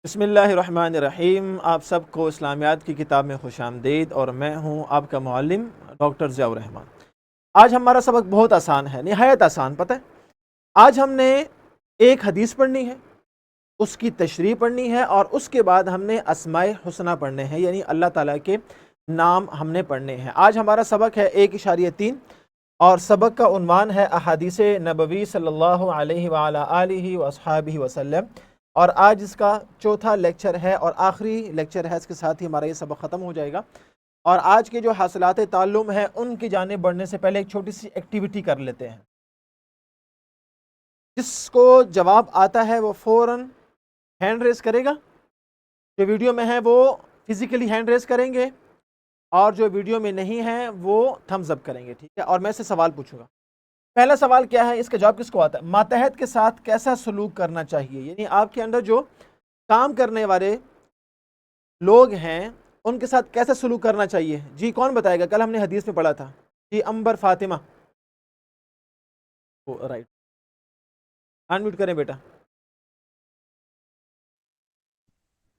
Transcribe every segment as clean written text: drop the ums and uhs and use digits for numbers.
بسم اللہ الرحمن الرحیم۔ آپ سب کو اسلامیات کی کتاب میں خوش آمدید، اور میں ہوں آپ کا معلم ڈاکٹر ضیاء الرحمن۔ آج ہمارا سبق بہت آسان ہے، نہایت آسان۔ پتہ ہے آج ہم نے ایک حدیث پڑھنی ہے، اس کی تشریح پڑھنی ہے، اور اس کے بعد ہم نے اسماء الحسنی پڑھنے ہیں، یعنی اللہ تعالیٰ کے نام ہم نے پڑھنے ہیں۔ آج ہمارا سبق ہے 1.3، اور سبق کا عنوان ہے احادیث نبوی صلی اللہ علیہ وآلہ آلہ وصحابہ وسلم، اور آج اس کا چوتھا لیکچر ہے اور آخری لیکچر ہے۔ اس کے ساتھ ہی ہمارا یہ سبق ختم ہو جائے گا، اور آج کے جو حاصلات تعلم ہیں ان کی جانب بڑھنے سے پہلے ایک چھوٹی سی ایکٹیویٹی کر لیتے ہیں۔ جس کو جواب آتا ہے وہ فوراً ہینڈ ریز کرے گا، جو ویڈیو میں ہے وہ فزیکلی ہینڈ ریز کریں گے، اور جو ویڈیو میں نہیں ہے وہ تھمز اپ کریں گے، ٹھیک ہے؟ اور میں سے سوال پوچھوں گا۔ پہلا سوال کیا ہے، اس کا جواب کس کو آتا ہے؟ ماتحت کے ساتھ کیسا سلوک کرنا چاہیے، یعنی آپ کے اندر جو کام کرنے والے لوگ ہیں ان کے ساتھ کیسا سلوک کرنا چاہیے؟ جی کون بتائے گا؟ کل ہم نے حدیث میں پڑھا تھا۔ جی امبر فاطمہ، رائٹ، انمیوٹ کریں بیٹا۔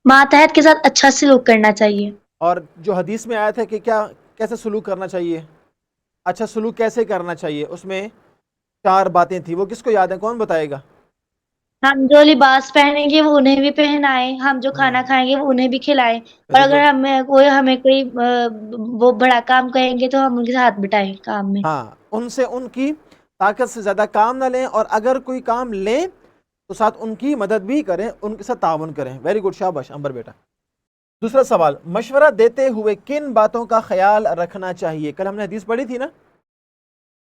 ماتحت کے ساتھ اچھا سلوک کرنا چاہیے۔ اور جو حدیث میں آیا تھا کہ کیا کیسے سلوک کرنا چاہیے، اچھا سلوک کیسے کرنا چاہیے، اس میں 4 باتیں تھیں، وہ کس کو یاد ہے؟ کون بتائے گا؟ ہم جو لباس پہنیں گے وہ انہیں بھی پہنائیں، ہم جو کھانا کھائیں گے وہ انہیں بھی کھلائیں، اور ویری اگر گڈ۔ ہمیں کوئی وہ بڑا کام کہیں گے تو ہم ان کے ساتھ بٹائیں کام میں۔ ہاں، ان سے ان کی طاقت سے زیادہ کام نہ لیں، اور اگر کوئی کام لیں تو ساتھ ان کی مدد بھی کریں، ان کے ساتھ تعاون کریں۔ ویری گڈ، شاباش امبر بیٹا۔ دوسرا سوال، مشورہ دیتے ہوئے کن باتوں کا خیال رکھنا چاہیے؟ کل ہم نے حدیث پڑھی تھی نا،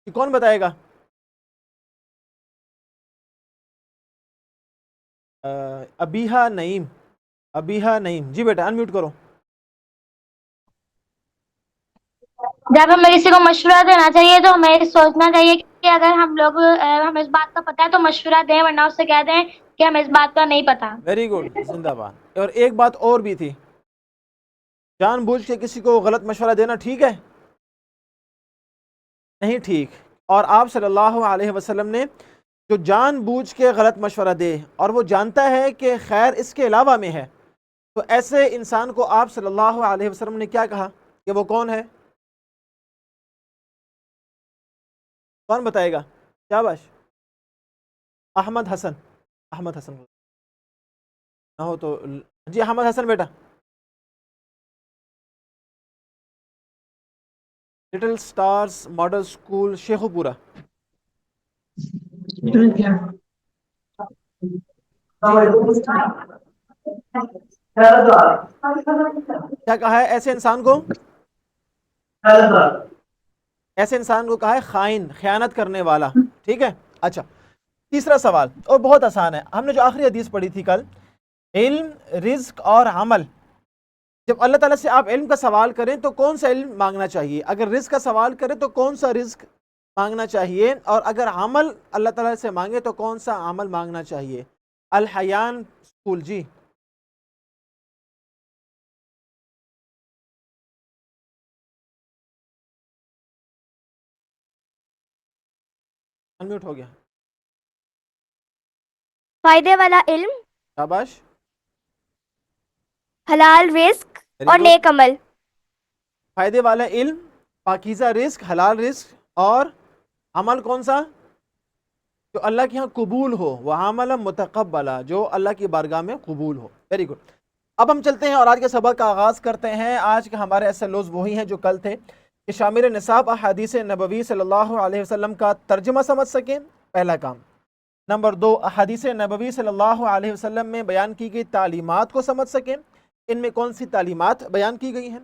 کہ کون بتائے گا؟ ابیہا نعیم، ابیہا نعیم، جی بیٹا انمیوٹ کرو۔ جب ہمیں کسی کو مشورہ دینا چاہیے تو ہمیں سوچنا چاہیے کہ اگر ہمیں اس بات کا پتہ ہے تو مشورہ دیں، ورنہ اس سے کہہ دیں کہ ہمیں اس بات کا نہیں پتہ۔ ویری گڈ، زندہ باد۔ اور ایک بات اور بھی تھی، جان بوجھ کے کسی کو غلط مشورہ دینا ٹھیک ہے؟ نہیں ٹھیک۔ اور آپ صلی اللہ علیہ وسلم نے جو جان بوجھ کے غلط مشورہ دے اور وہ جانتا ہے کہ خیر اس کے علاوہ میں ہے، تو ایسے انسان کو آپ صلی اللہ علیہ وسلم نے کیا کہا کہ وہ کون ہے؟ کون بتائے گا؟ شاباش، احمد حسن، احمد حسن نہ ہو تو جی احمد حسن بیٹا۔ Little stars model school Sheikhupura, کیا کہا ہے ایسے انسان کو؟ ایسے انسان کو کہا ہے خائن، خیانت کرنے والا، ٹھیک ہے؟ اچھا، تیسرا سوال اور بہت آسان ہے، ہم نے جو آخری حدیث پڑھی تھی کل، علم، رزق اور عمل، جب اللہ تعالیٰ سے آپ علم کا سوال کریں تو کون سا علم مانگنا چاہیے؟ اگر رزق کا سوال کریں تو کون سا رزق مانگنا چاہیے؟ اور اگر عمل اللہ تعالیٰ سے مانگے تو کون سا عمل مانگنا چاہیے؟ الحیان اسکول، جی انمیوٹ ہو گیا، فائدے والا علم، شاباش، حلال رزق ویری اور گڈ۔ نیک عمل۔ فائدے والا علم، پاکیزہ رزق، حلال رزق، اور عمل کون سا؟ جو اللہ کے ہاں قبول ہو، وہ عمل متقبلہ، جو اللہ کی بارگاہ میں قبول ہو۔ Very good. اب ہم چلتے ہیں اور آج کے سبق کا آغاز کرتے ہیں۔ آج کے ہمارے SLOs وہی ہیں جو کل تھے، کہ شامل نصاب احادیث نبوی صلی اللہ علیہ وسلم کا ترجمہ سمجھ سکیں، پہلا کام۔ نمبر 2، احادیث نبوی صلی اللہ علیہ وسلم میں بیان کی گئی تعلیمات کو سمجھ سکیں، ان میں کون سی تعلیمات بیان کی گئی ہیں۔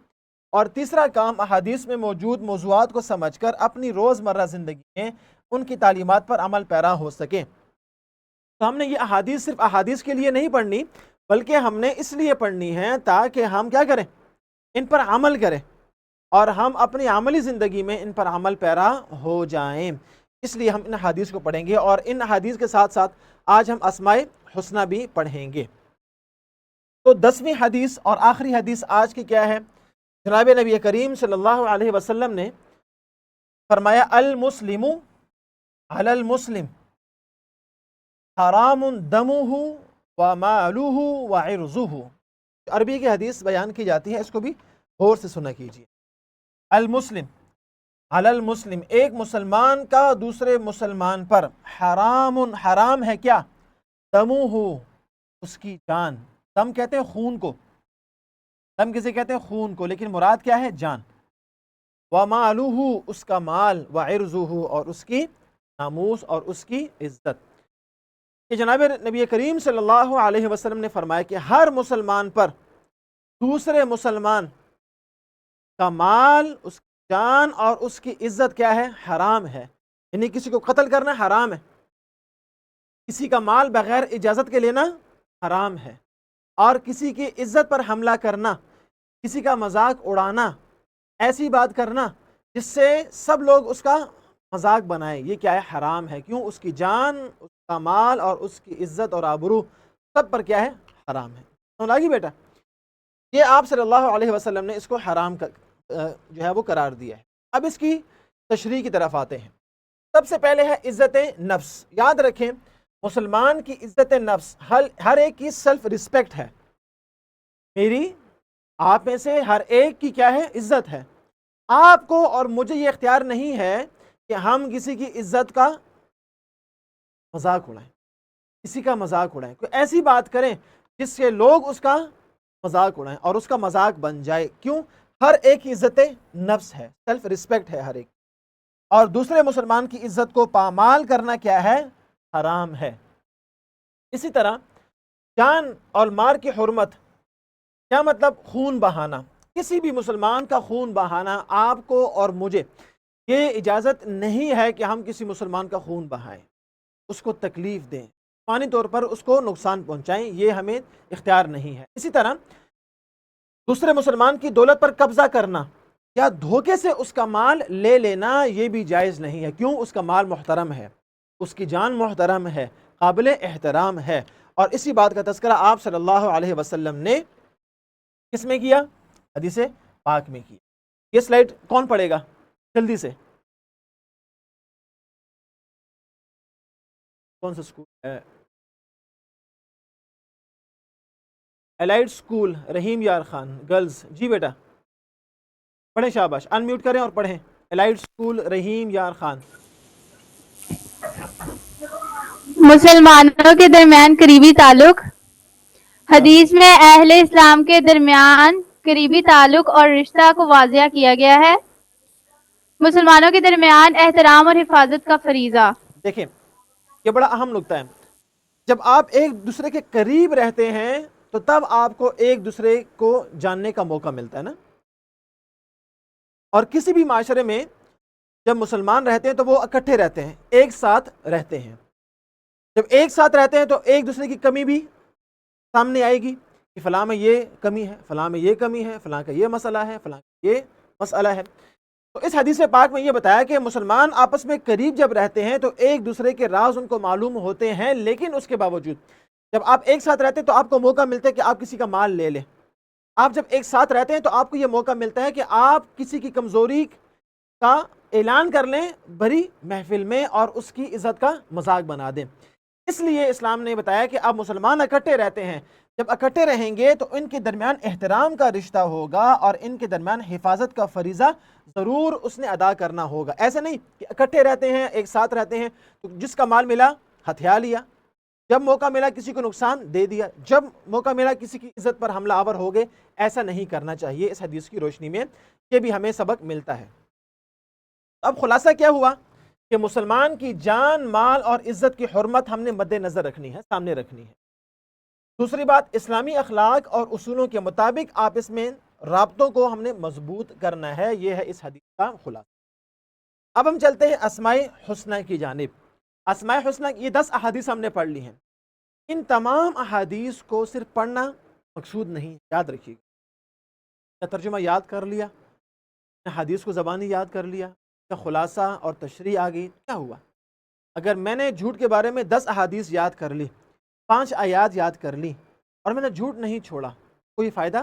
اور تیسرا کام، احادیث میں موجود موضوعات کو سمجھ کر اپنی روزمرہ زندگی میں ان کی تعلیمات پر عمل پیرا ہو سکیں۔ تو ہم نے یہ احادیث صرف احادیث کے لیے نہیں پڑھنی، بلکہ ہم نے اس لیے پڑھنی ہے تاکہ ہم کیا کریں؟ ان پر عمل کریں، اور ہم اپنی عملی زندگی میں ان پر عمل پیرا ہو جائیں۔ اس لیے ہم ان حدیث کو پڑھیں گے، اور ان حدیث کے ساتھ ساتھ آج ہم اسماء حسنہ بھی پڑھیں گے۔ تو 10ویں حدیث اور آخری حدیث آج کی کیا ہے؟ جناب نبی کریم صلی اللہ علیہ وسلم نے فرمایا، المسلم علی المسلم حرام دمہ وَمَالُهُ وَعِرْضُهُ۔ عربی کی حدیث بیان کی جاتی ہے، اس کو بھی غور سے سنا کیجیے۔ المسلم علی المسلم، ایک مسلمان کا دوسرے مسلمان پر، حرام، حرام ہے کیا؟ دمہ، اس کی جان۔ دم کہتے ہیں خون کو، دم کسے کہتے ہیں؟ خون کو، لیکن مراد کیا ہے؟ جان۔ وَمَالُهُ، اس کا مال، وَعِرْضُهُ، اور اس کی ناموس اور اس کی عزت۔ کہ جناب نبی کریم صلی اللہ علیہ وسلم نے فرمایا کہ ہر مسلمان پر دوسرے مسلمان کا مال، اس کی جان اور اس کی عزت کیا ہے؟ حرام ہے۔ یعنی کسی کو قتل کرنا حرام ہے، کسی کا مال بغیر اجازت کے لینا حرام ہے، اور کسی کی عزت پر حملہ کرنا، کسی کا مذاق اڑانا، ایسی بات کرنا جس سے سب لوگ اس کا مذاق بنائیں، یہ کیا ہے؟ حرام ہے۔ کیوں؟ اس کی جان، اس کا مال اور اس کی عزت اور آبرو سب پر کیا ہے؟ حرام ہے۔ سمجھ لگی بیٹا؟ یہ آپ صلی اللہ علیہ وسلم نے اس کو حرام جو ہے وہ قرار دیا ہے۔ اب اس کی تشریح کی طرف آتے ہیں۔ سب سے پہلے ہے عزت نفس۔ یاد رکھیں، مسلمان کی عزت نفس ہر ایک کی سیلف رسپیکٹ ہے۔ میری، آپ میں سے ہر ایک کی کیا ہے؟ عزت ہے۔ آپ کو اور مجھے یہ اختیار نہیں ہے کہ ہم کسی کی عزت کا مذاق اڑائیں، کسی کا مذاق اڑائیں، کوئی ایسی بات کریں جس سے لوگ اس کا مذاق اڑائیں اور اس کا مذاق بن جائے۔ کیوں؟ ہر ایک کی عزت نفس ہے، سیلف رسپیکٹ ہے ہر ایک، اور دوسرے مسلمان کی عزت کو پامال کرنا کیا ہے؟ حرام ہے۔ اسی طرح جان اور مال کی حرمت، کیا مطلب؟ خون بہانا، کسی بھی مسلمان کا خون بہانا آپ کو اور مجھے یہ اجازت نہیں ہے کہ ہم کسی مسلمان کا خون بہائیں، اس کو تکلیف دیں، جسمانی طور پر اس کو نقصان پہنچائیں، یہ ہمیں اختیار نہیں ہے۔ اسی طرح دوسرے مسلمان کی دولت پر قبضہ کرنا یا دھوکے سے اس کا مال لے لینا، یہ بھی جائز نہیں ہے۔ کیوں؟ اس کا مال محترم ہے، اس کی جان محترم ہے، قابل احترام ہے، اور اسی بات کا تذکرہ آپ صلی اللہ علیہ وسلم نے کس میں کیا؟ حدیث پاک میں کیا۔ یہ سلائیڈ کون پڑھے گا جلدی سے؟ کون سا اسکول ہے؟ الائٹ اسکول رحیم یار خان گرلز، جی بیٹا پڑھیں، شاباش، ان میوٹ کریں اور پڑھیں۔ الائٹ اسکول رحیم یار خان۔ مسلمانوں کے درمیان قریبی تعلق۔ حدیث میں اہل اسلام کے درمیان قریبی تعلق اور رشتہ کو واضح کیا گیا ہے۔ مسلمانوں کے درمیان احترام اور حفاظت کا فریضہ۔ دیکھیں، یہ بڑا اہم نکتہ ہے۔ جب آپ ایک دوسرے کے قریب رہتے ہیں تو تب آپ کو ایک دوسرے کو جاننے کا موقع ملتا ہے نا۔ اور کسی بھی معاشرے میں جب مسلمان رہتے ہیں تو وہ اکٹھے رہتے ہیں، ایک ساتھ رہتے ہیں۔ جب ایک ساتھ رہتے ہیں تو ایک دوسرے کی کمی بھی سامنے آئے گی کہ فلاں میں یہ کمی ہے، فلاں میں یہ کمی ہے، فلاں کا یہ مسئلہ ہے، فلاں کا یہ مسئلہ ہے۔ تو اس حدیث پاک میں یہ بتایا کہ مسلمان آپس میں قریب جب رہتے ہیں تو ایک دوسرے کے راز ان کو معلوم ہوتے ہیں، لیکن اس کے باوجود جب آپ ایک ساتھ رہتے ہیں تو آپ کو موقع ملتا ہے کہ آپ کسی کا مال لے لیں۔ آپ جب ایک ساتھ رہتے ہیں تو آپ کو یہ موقع ملتا ہے کہ آپ کسی کی کمزوری کا اعلان کر لیں بڑی محفل میں اور اس کی عزت کا مذاق بنا دیں۔ اس لیے اسلام نے بتایا کہ اب مسلمان اکٹھے رہتے ہیں، جب اکٹھے رہیں گے تو ان کے درمیان احترام کا رشتہ ہوگا اور ان کے درمیان حفاظت کا فریضہ ضرور اس نے ادا کرنا ہوگا۔ ایسا نہیں کہ اکٹھے رہتے ہیں، ایک ساتھ رہتے ہیں تو جس کا مال ملا ہتھیار لیا، جب موقع ملا کسی کو نقصان دے دیا، جب موقع ملا کسی کی عزت پر حملہ آور ہو گئے۔ ایسا نہیں کرنا چاہیے۔ اس حدیث کی روشنی میں یہ بھی ہمیں سبق ملتا ہے۔ اب خلاصہ کیا ہوا کہ مسلمان کی جان، مال اور عزت کی حرمت ہم نے مد نظر رکھنی ہے، سامنے رکھنی ہے۔ دوسری بات، اسلامی اخلاق اور اصولوں کے مطابق آپس میں رابطوں کو ہم نے مضبوط کرنا ہے۔ یہ ہے اس حدیث کا خلاصہ۔ اب ہم چلتے ہیں اسماء حسنہ کی جانب۔ اسماء حسنہ یہ 10 احادیث ہم نے پڑھ لی ہیں۔ ان تمام احادیث کو صرف پڑھنا مقصود نہیں، یاد رکھیے گا۔ ترجمہ یاد کر لیا، حدیث کو زبانی یاد کر لیا، کا خلاصہ اور تشریح آ گئی، کیا ہوا؟ اگر میں نے جھوٹ کے بارے میں 10 احادیث یاد کر لی، 5 آیات یاد کر لی اور میں نے جھوٹ نہیں چھوڑا، کوئی فائدہ؟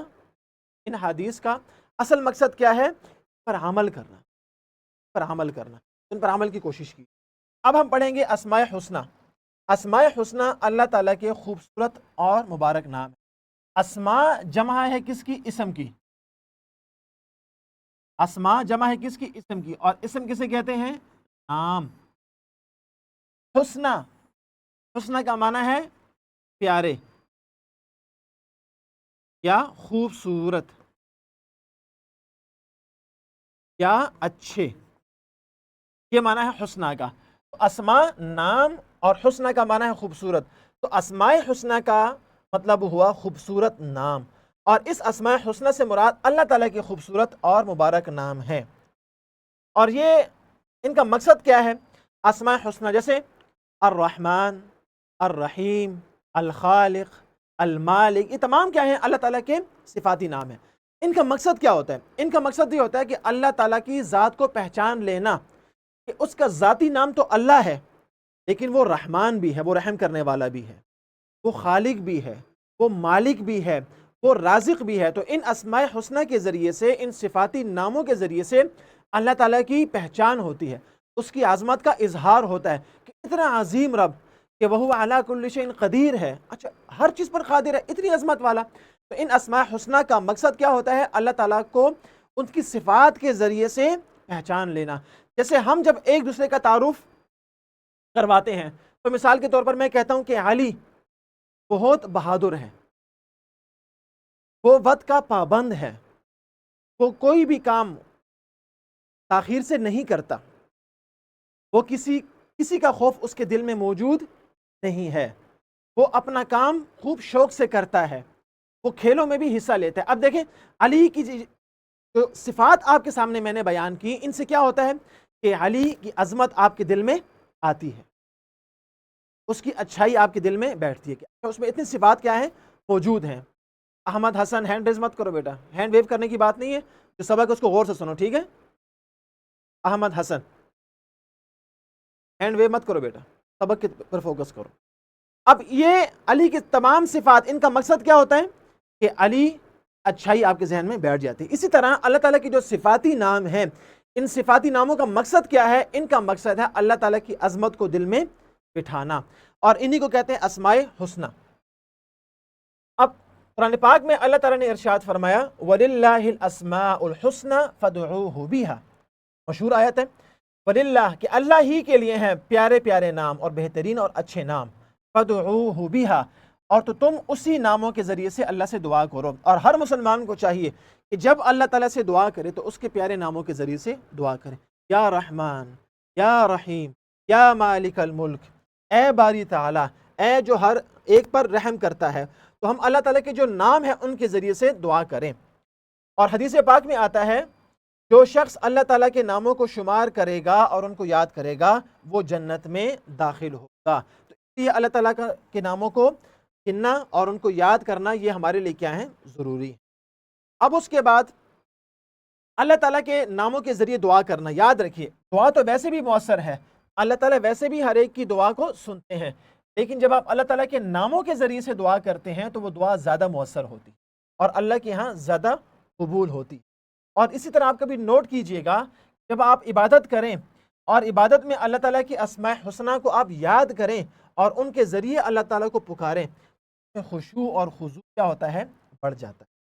ان حدیث کا اصل مقصد کیا ہے؟ پر عمل کرنا، پر عمل کرنا، ان پر عمل کی کوشش کی۔ اب ہم پڑھیں گے اسماء حسنہ۔ اسماء حسنہ اللہ تعالیٰ کے خوبصورت اور مبارک نام ہے. اسماء جمع ہے کس کی؟ اسم کی. اسماء جمع ہے کس کی؟ اسم کی. اور اسم کسے کہتے ہیں؟ نام. حسنہ، حسنہ کا معنی ہے پیارے یا خوبصورت یا اچھے، یہ معنی ہے حسنہ کا. تو اسماء نام اور حسنہ کا معنی ہے خوبصورت. تو اسماء حسنہ کا مطلب ہوا خوبصورت نام، اور اس اسماء حسنہ سے مراد اللہ تعالیٰ کے خوبصورت اور مبارک نام ہے. اور یہ ان کا مقصد کیا ہے؟ اسماء حسنہ جیسے الرحمن، الرحیم، الخالق، المالک، یہ تمام کیا ہیں؟ اللہ تعالیٰ کے صفاتی نام ہیں. ان کا مقصد کیا ہوتا ہے؟ ان کا مقصد یہ ہوتا ہے کہ اللہ تعالیٰ کی ذات کو پہچان لینا کہ اس کا ذاتی نام تو اللہ ہے، لیکن وہ رحمان بھی ہے، وہ رحم کرنے والا بھی ہے، وہ خالق بھی ہے، وہ مالک بھی ہے، وہ رازق بھی ہے. تو ان اسماء حسنہ کے ذریعے سے، ان صفاتی ناموں کے ذریعے سے اللہ تعالیٰ کی پہچان ہوتی ہے، اس کی عظمت کا اظہار ہوتا ہے کہ اتنا عظیم رب کہ وہ علی کل شیء قدیر ہے. اچھا، ہر چیز پر قادر ہے، اتنی عظمت والا. تو ان اسماء حسنہ کا مقصد کیا ہوتا ہے؟ اللہ تعالیٰ کو ان کی صفات کے ذریعے سے پہچان لینا. جیسے ہم جب ایک دوسرے کا تعارف کرواتے ہیں تو مثال کے طور پر میں کہتا ہوں کہ علی بہت بہادر ہے، وہ وقت کا پابند ہے، وہ کوئی بھی کام تاخیر سے نہیں کرتا، وہ کسی کا خوف اس کے دل میں موجود نہیں ہے، وہ اپنا کام خوب شوق سے کرتا ہے، وہ کھیلوں میں بھی حصہ لیتا ہے. اب دیکھیں علی کی جو صفات آپ کے سامنے میں نے بیان کی، ان سے کیا ہوتا ہے کہ علی کی عظمت آپ کے دل میں آتی ہے، اس کی اچھائی آپ کے دل میں بیٹھتی ہے کہ اس میں اتنی صفات کیا ہیں؟ موجود ہیں. احمد حسن، ہینڈ ریز مت کرو بیٹا، ہینڈ ویو کرنے کی بات نہیں ہے، جو سبق اس کو غور سے سنو، ٹھیک ہے؟ احمد حسن، ہینڈ ویو مت کرو بیٹا، سبق کے پر فوکس کرو. اب یہ علی کی تمام صفات، ان کا مقصد کیا ہوتا ہے کہ علی اچھائی آپ کے ذہن میں بیٹھ جاتی ہے. اسی طرح اللہ تعالیٰ کی جو صفاتی نام ہیں، ان صفاتی ناموں کا مقصد کیا ہے؟ ان کا مقصد ہے اللہ تعالیٰ کی عظمت کو دل میں بٹھانا، اور انہی کو کہتے ہیں اسماء حسنہ. اب قرآن پاک میں اللہ تعالیٰ نے ارشاد فرمایا وَلِلَّهِ الْأَسْمَاءُ الْحُسْنَى فَادْعُوهُ بِهَا. مشہور آیت ہے، وَلِلَّهِ کہ اللہ ہی کے لیے ہیں پیارے پیارے نام اور بہترین اور اچھے نام، فَادْعُوهُ بِهَا، اور تو تم اسی ناموں کے ذریعے سے اللہ سے دعا کرو. اور ہر مسلمان کو چاہیے کہ جب اللہ تعالیٰ سے دعا کرے تو اس کے پیارے ناموں کے ذریعے سے دعا کرے. یا رحمان، یا رحیم، یا مالک الملک، اے باری تعالیٰ، اے جو ہر ایک پر رحم کرتا ہے. تو ہم اللہ تعالیٰ کے جو نام ہیں ان کے ذریعے سے دعا کریں. اور حدیث پاک میں آتا ہے جو شخص اللہ تعالیٰ کے ناموں کو شمار کرے گا اور ان کو یاد کرے گا وہ جنت میں داخل ہوگا. تو اس لیے اللہ تعالیٰ کے ناموں کو گننا اور ان کو یاد کرنا یہ ہمارے لیے کیا ہے؟ ضروری. اب اس کے بعد اللہ تعالیٰ کے ناموں کے ذریعے دعا کرنا. یاد رکھیے دعا تو ویسے بھی مؤثر ہے، اللہ تعالیٰ ویسے بھی ہر ایک کی دعا کو سنتے ہیں، لیکن جب آپ اللہ تعالیٰ کے ناموں کے ذریعے سے دعا کرتے ہیں تو وہ دعا زیادہ مؤثر ہوتی اور اللہ کے ہاں زیادہ قبول ہوتی. اور اسی طرح آپ کبھی نوٹ کیجئے گا، جب آپ عبادت کریں اور عبادت میں اللہ تعالیٰ کی اسماء حسنہ کو آپ یاد کریں اور ان کے ذریعے اللہ تعالیٰ کو پکاریں، خشوع اور خضوع کیا ہوتا ہے؟ بڑھ جاتا ہے.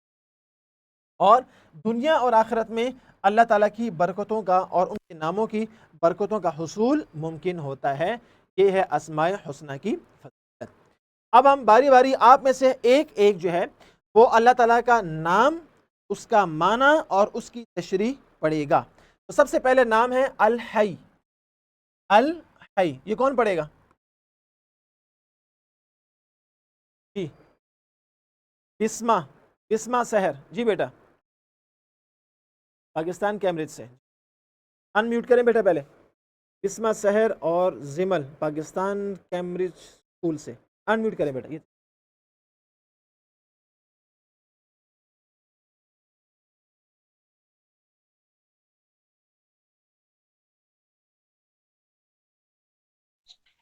اور دنیا اور آخرت میں اللہ تعالیٰ کی برکتوں کا اور ان کے ناموں کی برکتوں کا حصول ممکن ہوتا ہے. یہ ہے اسماء حسنہ کی فضیلت. اب ہم باری باری آپ میں سے ایک ایک جو ہے وہ اللہ تعالیٰ کا نام، اس کا معنی اور اس کی تشریح پڑھے گا. تو سب سے پہلے نام ہے الحی. الحی یہ کون پڑھے گا؟ جی بسمہ سحر. جی بیٹا پاکستان کیمبرج سے ان میوٹ کریں بیٹا پہلے. بسمہ سحر اور زمل پاکستان کیمبرج اسکول سے ان میوٹ کریں بیٹا.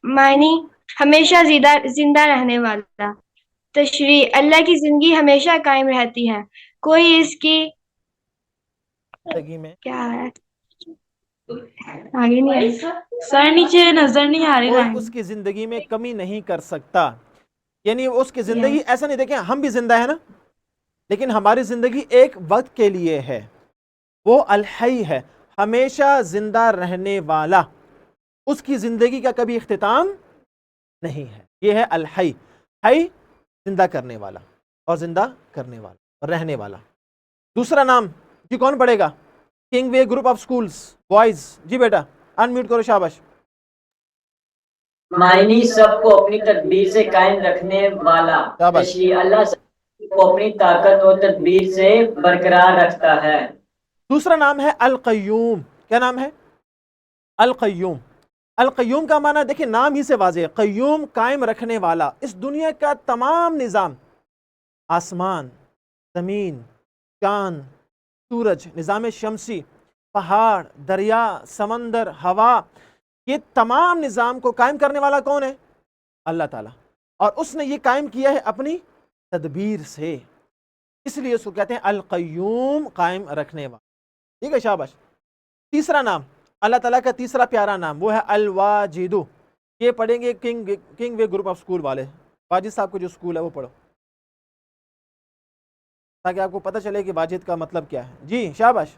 معنی ہمیشہ زندہ رہنے والا. تشریح اللہ کی زندگی ہمیشہ قائم رہتی ہے، کوئی اس کی زندگی میں کیا ہے آگے نہیں آئی سر نیچے نظر نہیں آ رہی کوئی لائن. اس کی زندگی میں کمی نہیں کر سکتا. یعنی اس کی زندگی ایسا نہیں، دیکھیں ہم بھی زندہ ہیں نا، لیکن ہماری زندگی ایک وقت کے لیے ہے. وہ الحی ہے، ہمیشہ زندہ رہنے والا. اس کی زندگی کا کبھی اختتام نہیں ہے. یہ ہے الحی، حی زندہ کرنے والا اور زندہ کرنے والا اور رہنے والا. دوسرا نام جی کون پڑھے گا؟ King way group of schools boys. جی بیٹا انمیوٹ کرو، شاباش. معنی سب کو اپنی تدبیر سے قائم رکھنے والا. شاباش. تشریح اللہ سب کو اپنی طاقت و تدبیر سے برقرار رکھتا ہے. دوسرا نام ہے القیوم. کیا نام ہے؟ القیوم. القیوم کا معنی دیکھیں نام ہی سے واضح ہے، قیوم قائم رکھنے والا. اس دنیا کا تمام نظام، آسمان، زمین، چاند، سورج، نظام شمسی، پہاڑ، دریا، سمندر، ہوا، یہ تمام نظام کو قائم کرنے والا کون ہے؟ اللہ تعالیٰ. اور اس نے یہ قائم کیا ہے اپنی تدبیر سے، اس لیے اس کو کہتے ہیں القیوم، قائم رکھنے والا. ٹھیک ہے، شاباش. تیسرا نام اللہ تعالیٰ کا تیسرا پیارا نام وہ ہے الواجد. یہ پڑھیں گے king way group of school والے. واجد صاحب کو جو سکول ہے وہ پڑھو تاکہ آپ کو پتہ چلے کہ واجد کا مطلب کیا ہے. جی شاباش.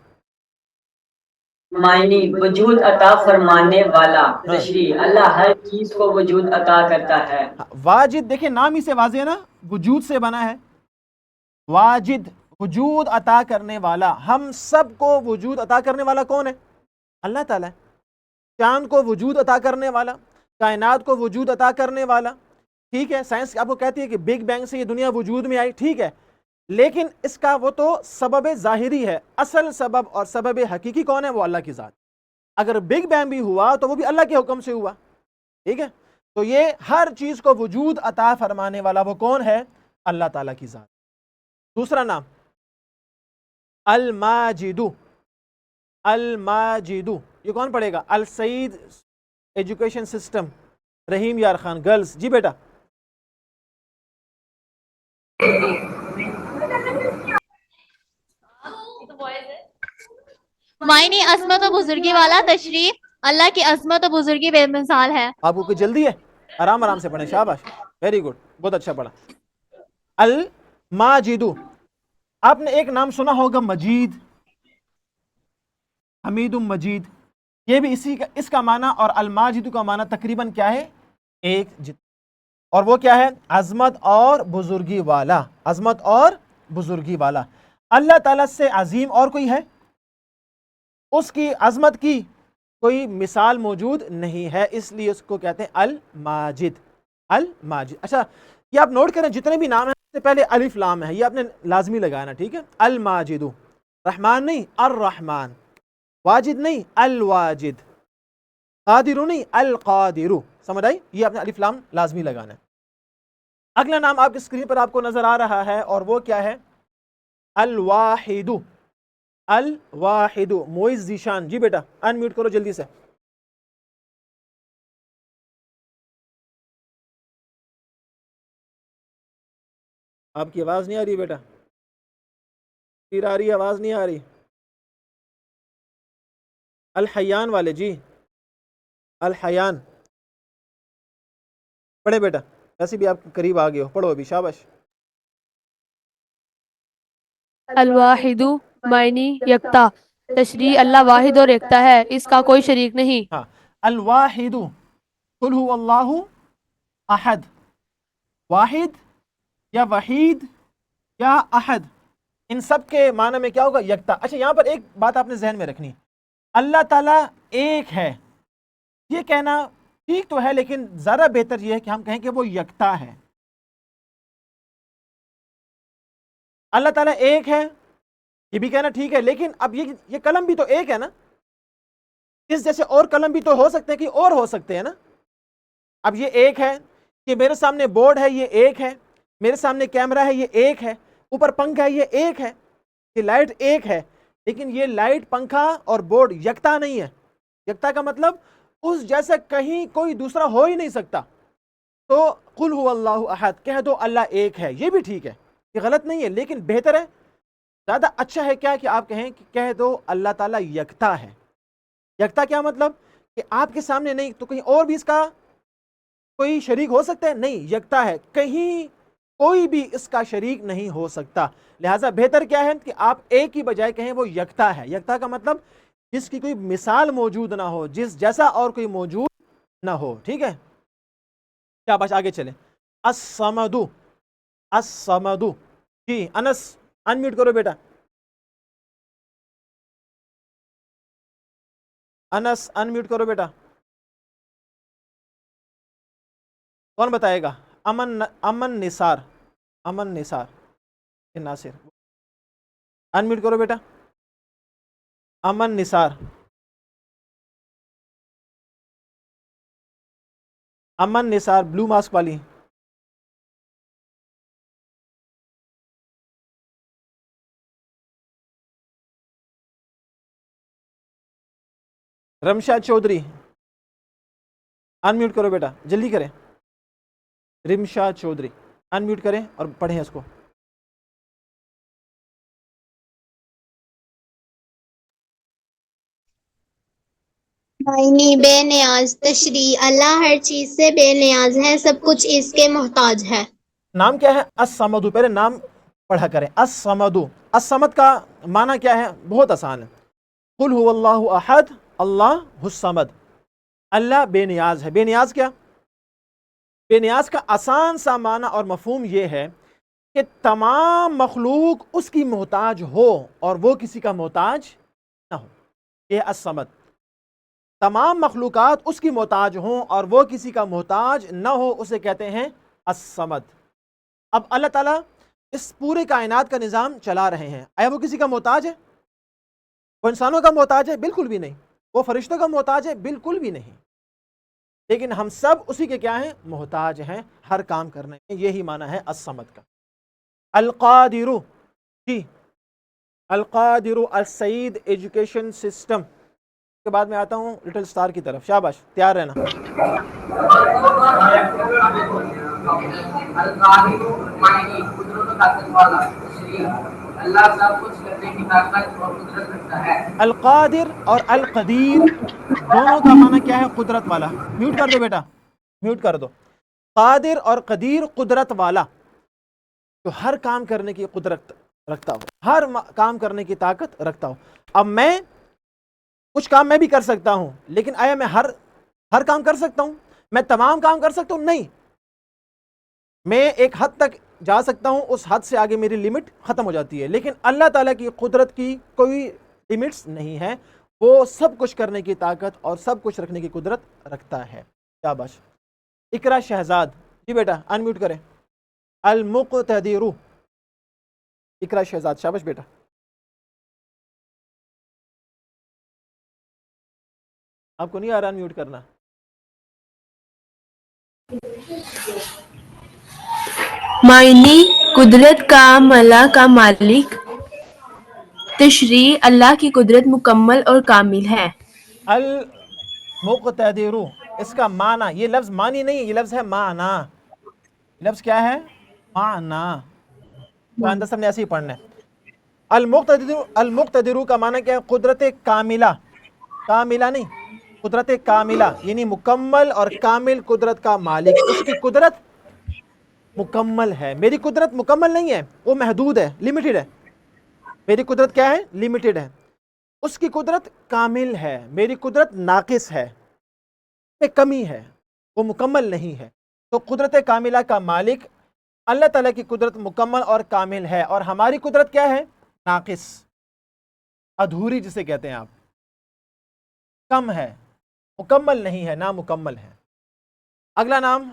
معنی وجود عطا فرمانے والا. تشریح اللہ ہر چیز کو وجود عطا کرتا ہے. واجد دیکھیں نام ہی سے واضح ہے نا، وجود سے بنا ہے. واجد وجود عطا کرنے والا. ہم سب کو وجود عطا کرنے والا کون ہے؟ اللہ تعالیٰ. چاند کو وجود عطا کرنے والا، کائنات کو وجود عطا کرنے والا. ٹھیک ہے، سائنس آپ کو کہتی ہے کہ بگ بینگ سے یہ دنیا وجود میں آئی، ٹھیک ہے، لیکن اس کا وہ تو سبب ظاہری ہے. اصل سبب اور سبب حقیقی کون ہے؟ وہ اللہ کی ذات. اگر بگ بینگ بھی ہوا تو وہ بھی اللہ کے حکم سے ہوا. ٹھیک ہے، تو یہ ہر چیز کو وجود عطا فرمانے والا وہ کون ہے؟ اللہ تعالیٰ کی ذات. دوسرا نام الماجد. الماجد یہ کون پڑھے گا؟ السعید ایجوکیشن سسٹم، رحیم یار خان گرلز. جی بیٹا. معنی عظمت و بزرگی والا. تشریح اللہ کی عظمت و بزرگی بے مثال ہے. آپ کو کوئی جلدی ہے؟ آرام آرام سے پڑھیں. شاباش، ویری گڈ، بہت اچھا پڑھا. الماجد. آپ نے ایک نام سنا ہوگا مجید، حمید مجید. یہ بھی اس کا معنی اور الماجد کا معنی تقریباً کیا ہے؟ ایک اور وہ کیا ہے؟ عظمت اور بزرگی والا. عظمت اور بزرگی والا. اللہ تعالیٰ سے عظیم اور کوئی ہے؟ اس کی عظمت کی کوئی مثال موجود نہیں ہے، اس لیے اس کو کہتے ہیں الماجد. الماجد. اچھا یہ آپ نوٹ کریں، جتنے بھی نام ہیں اس سے پہلے الف لام ہے، یہ آپ نے لازمی لگانا. ٹھیک ہے، الماجد. رحمان نہیں، الرحمن. واجد نہیں، الواجد. قادر نہیں، القادر. سمجھ آئی؟ یہ آپ نے الف لام لازمی لگانا ہے. اگلا نام آپ کی اسکرین پر آپ کو نظر آ رہا ہے اور وہ کیا ہے؟ الواحد. الواحد. موئز ذیشان. جی بیٹا انمیوٹ کرو جلدی سے. آپ کی آواز نہیں آ رہی بیٹا، پھر آ رہی آواز نہیں آ رہی. الحیان والے. جی الحیان پڑھے بیٹا، ویسے بھی آپ قریب آ گئے ہو، پڑھو ابھی. شاباش. الواحد معنی یکتا. تشریح اللہ واحد اور یکتا ہے، اس کا کوئی شریک نہیں. ہاں، الواحد. قل هو اللہ احد. واحد یا وحید یا احد، ان سب کے معنی میں کیا ہوگا؟ یکتا. اچھا یہاں پر ایک بات آپ نے ذہن میں رکھنی، اللہ تعالیٰ ایک ہے یہ کہنا ٹھیک تو ہے، لیکن زیادہ بہتر یہ ہے کہ ہم کہیں کہ وہ یکتا ہے. اللہ تعالیٰ ایک ہے یہ بھی کہنا ٹھیک ہے، لیکن اب یہ قلم بھی تو ایک ہے نا. اس جیسے اور قلم بھی تو ہو سکتے ہیں کہ اور ہو سکتے ہیں نا. اب یہ ایک ہے کہ میرے سامنے بورڈ ہے، یہ ایک ہے. میرے سامنے کیمرہ ہے، یہ ایک ہے. اوپر پنکھا ہے، یہ ایک ہے. یہ لائٹ ایک ہے، لیکن یہ لائٹ، پنکھا اور بورڈ یکتا نہیں ہے. یکتا کا مطلب اس جیسا کہیں کوئی دوسرا ہو ہی نہیں سکتا. تو قل هو اللہ احد کہہ دو اللہ ایک ہے، یہ بھی ٹھیک ہے، یہ غلط نہیں ہے، لیکن بہتر ہے، زیادہ اچھا ہے کیا کہ آپ کہیں کہ کہہ دو اللہ تعالیٰ یکتا ہے. یکتا کیا مطلب کہ آپ کے سامنے نہیں تو کہیں اور بھی اس کا کوئی شریک ہو سکتا ہے؟ نہیں، یکتا ہے، کہیں کوئی بھی اس کا شریک نہیں ہو سکتا. لہٰذا بہتر کیا ہے کہ آپ ایک کی بجائے کہیں وہ یکتا ہے. یکتا کا مطلب جس کی کوئی مثال موجود نہ ہو، جس جیسا اور کوئی موجود نہ ہو. ٹھیک ہے، کیا بس آگے چلیں. الصمدو، الصمدو. جی انس انمیوٹ کرو بیٹا. انس انمیوٹ کرو بیٹا. کون بتائے گا؟ امن نثار، امن نثار ناصر انمیوٹ کرو بیٹا. امن نثار، امن نثار بلو ماسک والی. رمشا چودھری انمیوٹ کرو بیٹا، جلدی کریں. رمشا چودھری انمیوٹ کریں اور پڑھیں اس کو. معنی بے نیاز. تشریح اللہ ہر چیز سے بے نیاز ہے، سب کچھ اس کے محتاج ہے. نام کیا ہے؟ الصمد. پہلے نام پڑھا کریں. الصمد، الصمد کا معنی کیا ہے؟ بہت آسان ہے. قل هو اللہ احد اللہ الصمد. اللہ بے نیاز ہے. بے نیاز کیا؟ بے نیاز کا آسان سا معنی اور مفہوم یہ ہے کہ تمام مخلوق اس کی محتاج ہو اور وہ کسی کا محتاج نہ ہو. یہ الصمد. تمام مخلوقات اس کی محتاج ہوں اور وہ کسی کا محتاج نہ ہو، اسے کہتے ہیں الصمد. اب اللہ تعالیٰ اس پورے کائنات کا نظام چلا رہے ہیں. آیا وہ کسی کا محتاج ہے؟ وہ انسانوں کا محتاج ہے؟ بالکل بھی نہیں. وہ فرشتوں کا محتاج ہے؟ بالکل بھی نہیں. لیکن ہم سب اسی کے کیا ہیں؟ محتاج ہیں ہر کام کرنے میں. یہی معنی ہے الصمد کا. القادر، جی القادر السعید ایجوکیشن سسٹم کے بعد میں آتا ہوں لٹل سٹار کی طرف. شاباش، تیار رہنا. القادر اور القدیر دونوں کا معنی کیا ہے؟ قدرت والا. میوٹ کر دو بیٹا، میوٹ کر دو. قادر اور قدیر قدرت والا، جو ہر کام کرنے کی قدرت رکھتا ہو، ہر کام کرنے کی طاقت رکھتا ہو. اب میں کچھ کام میں بھی کر سکتا ہوں، لیکن آیا میں ہر کام کر سکتا ہوں؟ میں تمام کام کر سکتا ہوں؟ نہیں. میں ایک حد تک جا سکتا ہوں، اس حد سے آگے میری لمٹ ختم ہو جاتی ہے. لیکن اللہ تعالیٰ کی قدرت کی کوئی لمٹس نہیں ہے. وہ سب کچھ کرنے کی طاقت اور سب کچھ رکھنے کی قدرت رکھتا ہے. شاباش. اقرا شہزاد، جی بیٹا انمیوٹ کریں. المقتدر، اقرا شہزاد، شاباش بیٹا. آپ کو نہیں آ رہا انمیوٹ کرنا؟ معنی قدرت کا ملا کا مالک. تشریح اللہ کی قدرت مکمل اور کامل ہے. المقتدر، اس کا معنی، یہ لفظ معنی نہیں، یہ لفظ ہے معنی. لفظ کیا ہے؟ معنی. تو اندر سب نے ایسے ہی پڑھنا ہے. المقتدر کا معنی کیا ہے؟ قدرت کاملہ. کاملہ نہیں، قدرت کاملہ یعنی مکمل اور کامل قدرت کا مالک. اس کی قدرت مکمل ہے. میری قدرت مکمل نہیں ہے، وہ محدود ہے، لمیٹڈ ہے. میری قدرت کیا ہے؟ لمیٹڈ ہے. اس کی قدرت کامل ہے، میری قدرت ناقص ہے، میں کمی ہے، وہ مکمل نہیں ہے. تو قدرت کاملہ کا مالک اللہ تعالیٰ کی قدرت مکمل اور کامل ہے، اور ہماری قدرت کیا ہے؟ ناقص، ادھوری جسے کہتے ہیں آپ، کم ہے، مکمل نہیں ہے، نامکمل ہے. اگلا نام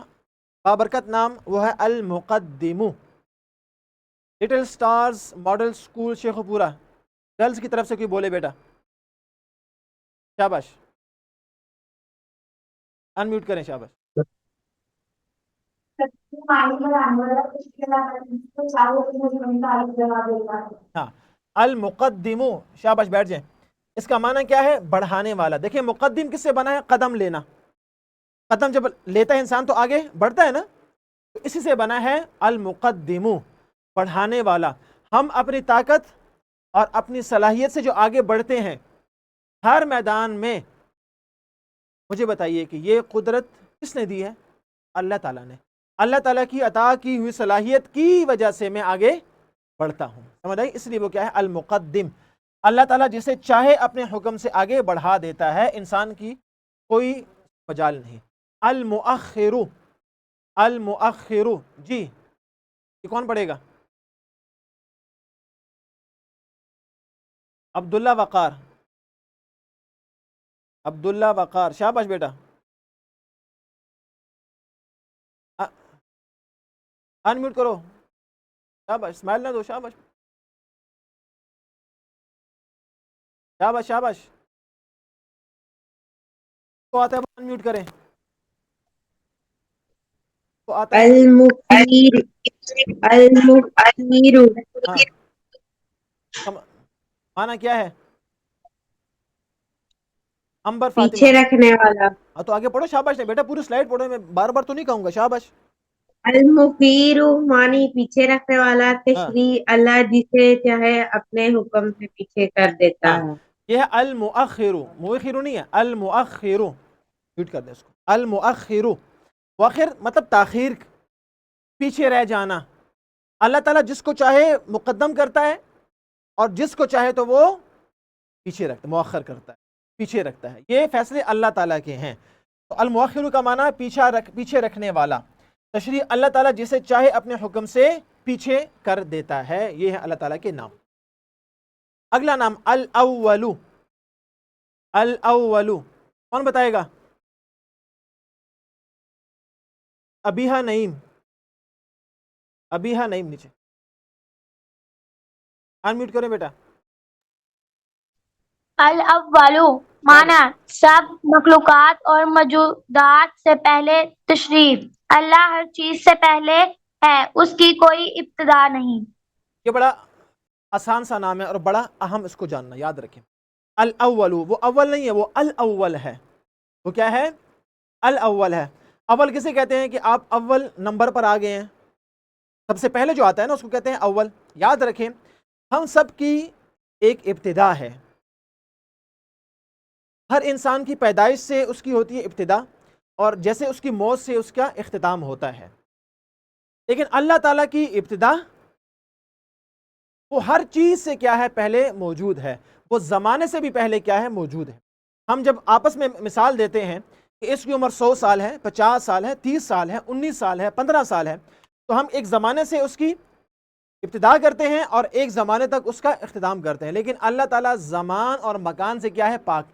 بابرکت نام وہ ہے المقدم. لٹل سٹارز ماڈل سکول شیخ پورہ، گرلز کی طرف سے کوئی بولے بیٹا. شاباش، انمیوٹ کریں. شاباش. ہاں، المقدم، شاباش، بیٹھ جائیں. اس کا معنی کیا ہے؟ بڑھانے والا. دیکھیں مقدم کس سے بنا ہے؟ قدم لینا. قدم جب لیتا ہے انسان تو آگے بڑھتا ہے نا، تو اسی سے بنا ہے المقدم، بڑھانے والا. ہم اپنی طاقت اور اپنی صلاحیت سے جو آگے بڑھتے ہیں، ہر میدان میں مجھے بتائیے کہ یہ قدرت کس نے دی ہے؟ اللہ تعالیٰ نے. اللہ تعالیٰ کی عطا کی ہوئی صلاحیت کی وجہ سے میں آگے بڑھتا ہوں. سمجھ آئی؟ اس لیے وہ کیا ہے؟ المقدم. اللہ تعالیٰ جسے چاہے اپنے حکم سے آگے بڑھا دیتا ہے، انسان کی کوئی مجال نہیں. المؤخر. المؤخر. جی یہ کون پڑھے گا؟ عبداللہ وقار. عبداللہ وقار، شاباش بیٹا. انمیوٹ کرو. شاباش، اسمائل نہ دو. شاباش شاباش شاباش. تو آتا ہے انمیوٹ کریں. تو آتا ہے المقیر. المقیر. ہاں، معنی کیا ہے؟ امبر پیچھے فاطمہ. رکھنے والا. ہاں تو آگے پڑھو. شاباش نے بیٹا، پوری سلائڈ پڑھو، میں بار بار تو نہیں کہوں گا. شاباش. المقیر معنی پیچھے رکھنے والا. ہاں تشریح اللہ جسے چاہے اپنے حکم سے پیچھے کر دیتا ہاں، ہے. یہ ہے المؤخر. مؤخر نہیں ہے، المؤخر. میوٹ کر دیں اس کو. المؤخر. مؤخر مطلب تاخیر، پیچھے رہ جانا. اللہ تعالیٰ جس کو چاہے مقدم کرتا ہے اور جس کو چاہے تو وہ پیچھے رکھتا ہے، مؤخر کرتا ہے، پیچھے رکھتا ہے. یہ فیصلے اللہ تعالیٰ کے ہیں. تو المؤخر کا معنی ہے پیچھے رکھنے والا. تشریح اللہ تعالیٰ جسے چاہے اپنے حکم سے پیچھے کر دیتا ہے. یہ ہے اللہ تعالیٰ کے نام. اگلا نام الاول. الاول کون بتائے گا؟ ابیہا نعیم. ابیہا نعیم نیچے انمیوٹ کریں بیٹا. الاول معنی سب مخلوقات اور موجودات سے پہلے تشریف. اللہ ہر چیز سے پہلے ہے، اس کی کوئی ابتدا نہیں. یہ بڑا آسان سا نام ہے اور بڑا اہم، اس کو جاننا، یاد رکھیں. الاول وہ اول نہیں ہے، وہ الاول ہے. وہ کیا ہے؟ الاول ہے. اول کسے کہتے ہیں کہ آپ اول نمبر پر آ گئے ہیں. سب سے پہلے جو آتا ہے نا اس کو کہتے ہیں اول. یاد رکھیں ہم سب کی ایک ابتدا ہے. ہر انسان کی پیدائش سے اس کی ہوتی ہے ابتدا، اور جیسے اس کی موت سے اس کا اختتام ہوتا ہے. لیکن اللہ تعالیٰ کی ابتدا وہ ہر چیز سے کیا ہے؟ پہلے موجود ہے. وہ زمانے سے بھی پہلے کیا ہے؟ موجود ہے. ہم جب آپس میں مثال دیتے ہیں کہ اس کی عمر 100 سال ہے، 50 سال ہے، 30 سال ہے، 19 سال ہے، 15 سال ہے، تو ہم ایک زمانے سے اس کی ابتدا کرتے ہیں اور ایک زمانے تک اس کا اختتام کرتے ہیں. لیکن اللہ تعالیٰ زمان اور مکان سے کیا ہے؟ پاک.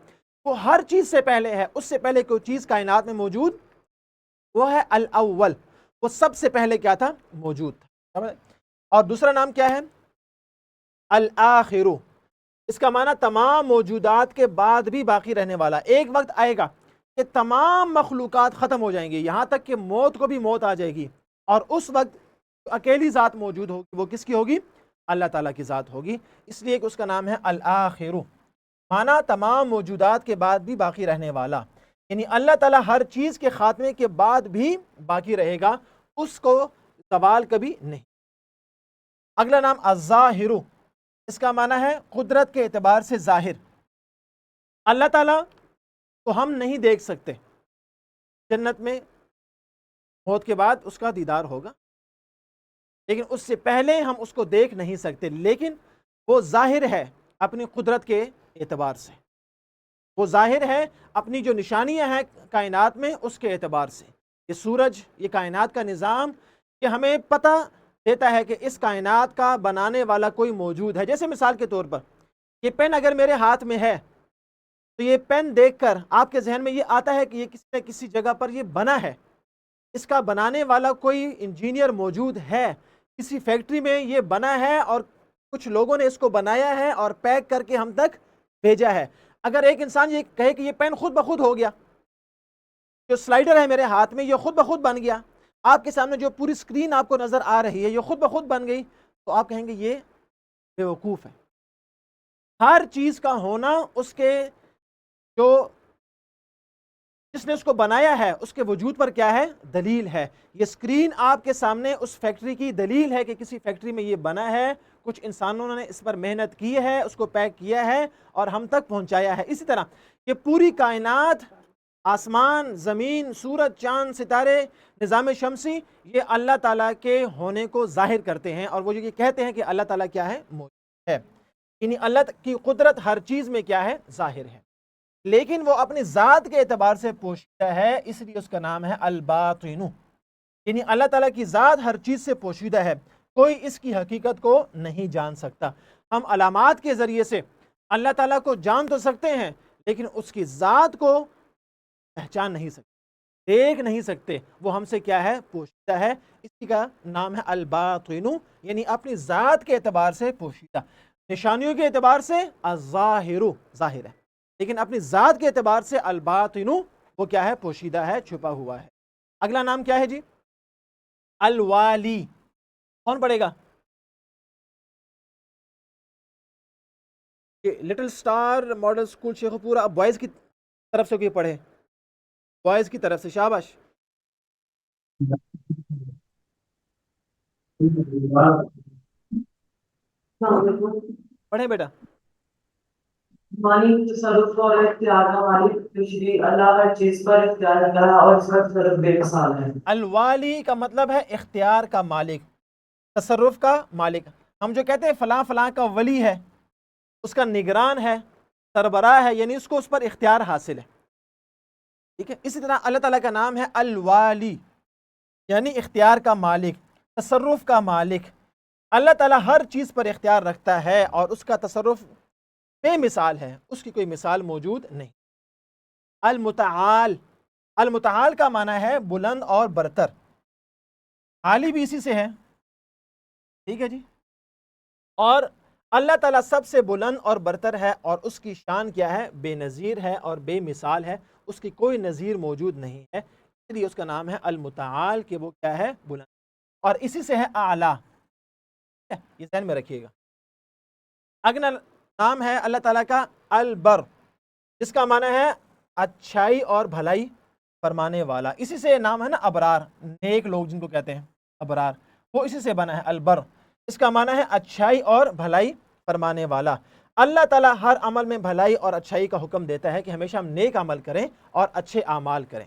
وہ ہر چیز سے پہلے ہے. اس سے پہلے کوئی چیز کائنات میں موجود وہ ہے الاول. وہ سب سے پہلے کیا تھا؟ موجود تھا. اور دوسرا نام کیا ہے؟ الآخر. اس کا معنی تمام موجودات کے بعد بھی باقی رہنے والا. ایک وقت آئے گا کہ تمام مخلوقات ختم ہو جائیں گی، یہاں تک کہ موت کو بھی موت آ جائے گی، اور اس وقت اکیلی ذات موجود ہوگی. وہ کس کی ہوگی؟ اللہ تعالیٰ کی ذات ہوگی. اس لیے کہ اس کا نام ہے الآخر. معنی تمام موجودات کے بعد بھی باقی رہنے والا. یعنی اللہ تعالیٰ ہر چیز کے خاتمے کے بعد بھی باقی رہے گا، اس کو زوال کبھی نہیں. اگلا نام الظاہر. اس کا معنی ہے قدرت کے اعتبار سے ظاہر. اللہ تعالیٰ کو ہم نہیں دیکھ سکتے. جنت میں موت کے بعد اس کا دیدار ہوگا، لیکن اس سے پہلے ہم اس کو دیکھ نہیں سکتے. لیکن وہ ظاہر ہے اپنی قدرت کے اعتبار سے. وہ ظاہر ہے اپنی جو نشانیاں ہیں کائنات میں اس کے اعتبار سے. یہ سورج، یہ کائنات کا نظام، یہ ہمیں پتہ دیتا ہے کہ اس کائنات کا بنانے والا کوئی موجود ہے. جیسے مثال کے طور پر یہ پین اگر میرے ہاتھ میں ہے تو یہ پین دیکھ کر آپ کے ذہن میں یہ آتا ہے کہ یہ کسی نہ کسی جگہ پر یہ بنا ہے. اس کا بنانے والا کوئی انجینئر موجود ہے، کسی فیکٹری میں یہ بنا ہے اور کچھ لوگوں نے اس کو بنایا ہے اور پیک کر کے ہم تک بھیجا ہے. اگر ایک انسان یہ کہے کہ یہ پین خود بخود ہو گیا، جو سلائیڈر ہے میرے ہاتھ میں یہ خود بخود بن گیا، آپ کے سامنے جو پوری سکرین آپ کو نظر آ رہی ہے یہ خود بخود بن گئی، تو آپ کہیں گے یہ بیوقوف ہے. ہر چیز کا ہونا اس کے جو جس نے اس کو بنایا ہے اس کے وجود پر کیا ہے؟ دلیل ہے. یہ سکرین آپ کے سامنے اس فیکٹری کی دلیل ہے کہ کسی فیکٹری میں یہ بنا ہے، کچھ انسانوں نے اس پر محنت کی ہے، اس کو پیک کیا ہے اور ہم تک پہنچایا ہے. اسی طرح یہ پوری کائنات آسمان، زمین، سورج، چاند، ستارے، نظام شمسی، یہ اللہ تعالیٰ کے ہونے کو ظاہر کرتے ہیں، اور وہ یہ کہتے ہیں کہ اللہ تعالیٰ کیا ہے؟ موجود ہے. یعنی اللہ کی قدرت ہر چیز میں کیا ہے؟ ظاہر ہے. لیکن وہ اپنی ذات کے اعتبار سے پوشیدہ ہے، اس لیے اس کا نام ہے الباطن. یعنی اللہ تعالیٰ کی ذات ہر چیز سے پوشیدہ ہے، کوئی اس کی حقیقت کو نہیں جان سکتا. ہم علامات کے ذریعے سے اللہ تعالیٰ کو جان تو سکتے ہیں، لیکن اس کی ذات کو پہچان نہیں سکتے، دیکھ نہیں سکتے. وہ ہم سے کیا ہے؟ پوشیدہ ہے. اسی کا نام ہے الباطن، یعنی اپنی ذات کے اعتبار سے پوشیدہ. نشانیوں کے اعتبار سے الظاہر، ظاہر ہے، لیکن اپنی ذات کے اعتبار سے الباطن وہ کیا ہے؟ پوشیدہ ہے، چھپا ہوا ہے. اگلا نام کیا ہے جی؟ الوالی. کون پڑھے گا؟ لٹل سٹار ماڈل اسکول شیخ پورہ. اب بوائز کی طرف سے کوئی پڑھے، بوائز کی طرف سے، شاباش. پڑھیں بیٹا. مالک تصرف اور اختیار کا مالک تشریع اللہ ہر چیز پر اختیار رکھتا ہے اور اس کا تصرف بے مثال ہے. الوالی کا مطلب ہے اختیار کا مالک، تصرف کا مالک. ہم جو کہتے ہیں فلاں فلاں کا ولی ہے، اس کا نگران ہے، سربراہ ہے، یعنی اس کو اس پر اختیار حاصل ہے. ٹھیک ہے. اسی طرح اللہ تعالیٰ کا نام ہے الوالی، یعنی اختیار کا مالک، تصرف کا مالک. اللہ تعالیٰ ہر چیز پر اختیار رکھتا ہے اور اس کا تصرف بے مثال ہے، اس کی کوئی مثال موجود نہیں. المتعال، المتعال کا معنی ہے بلند اور برتر. عالی بھی اسی سے ہے. ٹھیک ہے جی. اور اللہ تعالیٰ سب سے بلند اور برتر ہے، اور اس کی شان کیا ہے؟ بے نظیر ہے اور بے مثال ہے، اس کی کوئی نظیر موجود نہیں ہے. اس لیے اس کا نام ہے المتعال، کہ وہ کیا ہے؟ بلند. اور اسی سے ہے اعلیٰ. یہ ذہن میں رکھیے گا. اگلا نام ہے اللہ تعالیٰ کا البر، جس کا معنی ہے اچھائی اور بھلائی فرمانے والا. اسی سے نام ہے نا ابرار، نیک لوگ جن کو کہتے ہیں ابرار، وہ اسی سے بنا ہے البر. اس کا معنی ہے اچھائی اور بھلائی فرمانے والا. اللہ تعالیٰ ہر عمل میں بھلائی اور اچھائی کا حکم دیتا ہے کہ ہمیشہ ہم نیک عمل کریں اور اچھے اعمال کریں.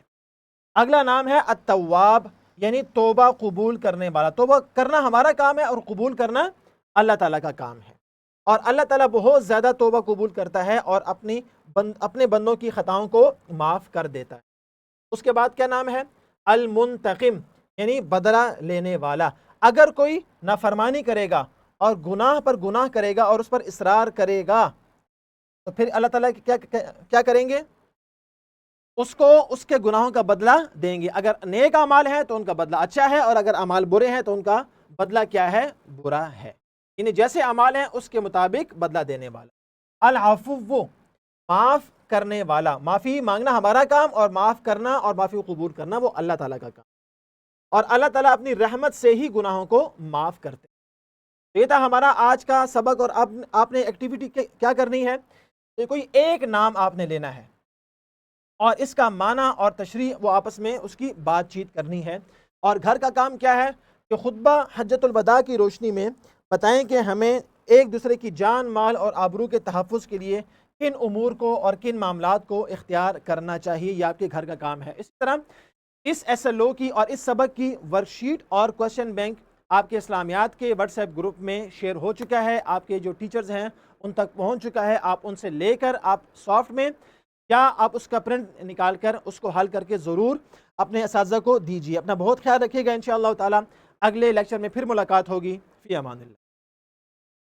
اگلا نام ہے التواب، یعنی توبہ قبول کرنے والا. توبہ کرنا ہمارا کام ہے اور قبول کرنا اللہ تعالیٰ کا کام ہے. اور اللہ تعالیٰ بہت زیادہ توبہ قبول کرتا ہے اور اپنے بندوں کی خطاؤں کو معاف کر دیتا ہے. اس کے بعد کیا نام ہے؟ المنتقم، یعنی بدلہ لینے والا. اگر کوئی نافرمانی کرے گا اور گناہ پر گناہ کرے گا اور اس پر اصرار کرے گا تو پھر اللہ تعالیٰ کیا کریں گے؟ اس کو اس کے گناہوں کا بدلہ دیں گے. اگر نیک اعمال ہیں تو ان کا بدلہ اچھا ہے، اور اگر اعمال برے ہیں تو ان کا بدلہ کیا ہے؟ برا ہے. یعنی جیسے اعمال ہیں اس کے مطابق بدلہ دینے والا. العفو، معاف کرنے والا. معافی مانگنا ہمارا کام، اور معاف کرنا اور معافی قبول کرنا وہ اللہ تعالیٰ کا کام. اور اللہ تعالیٰ اپنی رحمت سے ہی گناہوں کو معاف کرتے ہیں. یہ تھا ہمارا آج کا سبق. اور اب آپ نے ایکٹیویٹی کیا کرنی ہے؟ کہ کوئی ایک نام آپ نے لینا ہے اور اس کا معنی اور تشریح وہ آپس میں اس کی بات چیت کرنی ہے. اور گھر کا کام کیا ہے؟ کہ خطبہ حجۃ الوداع کی روشنی میں بتائیں کہ ہمیں ایک دوسرے کی جان، مال اور آبرو کے تحفظ کے لیے کن امور کو اور کن معاملات کو اختیار کرنا چاہیے. یہ آپ کے گھر کا کام ہے. اسی طرح اس SLO کی اور اس سبق کی ورک شیٹ اور کوشچن بینک آپ کے اسلامیات کے واٹس ایپ گروپ میں شیئر ہو چکا ہے. آپ کے جو ٹیچرز ہیں ان تک پہنچ چکا ہے. آپ ان سے لے کر آپ سافٹ میں یا آپ اس کا پرنٹ نکال کر اس کو حل کر کے ضرور اپنے اساتذہ کو دیجیے. اپنا بہت خیال رکھیے گا. انشاءاللہ تعالی اگلے لیکچر میں پھر ملاقات ہوگی. فی امان اللہ.